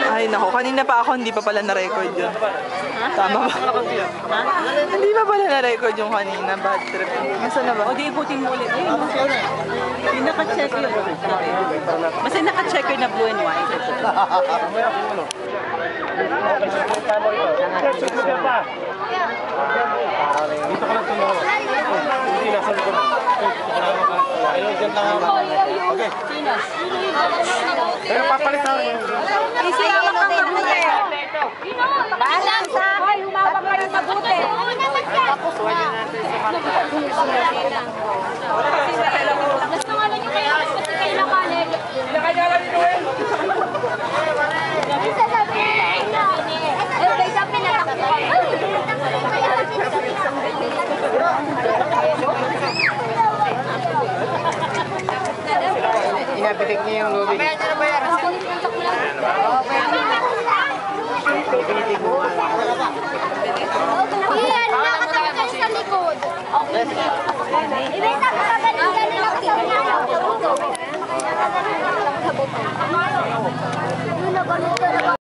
Ay, naku. Kanina pa ako, hindi pa pala na-record yun. Tama ba? Hindi pa pala na-record yung kanina. Bad trip. Nasaan na ba? O, di ibutin mo ulit. Ayun, hindi naka-check yun. Basta naka-check yun na blue and white. Dito ka lang tumulong. Hindi nasa likod. Ayun, dyan lang ako. Okay. Pero papalit na rin. Easy ako kang mabuti. Balang sa akin, humawak kayo mabuti. Tapos, wala natin sa mga. Gusto nga lang yung kaya pati kayo nakalig. Isa sabi niya, eh, may sabi na takbo. Inabitik niya yung lobby. Iyan, nakatabi kayo sa likod. Ibenta ka na galing ako sa unahan.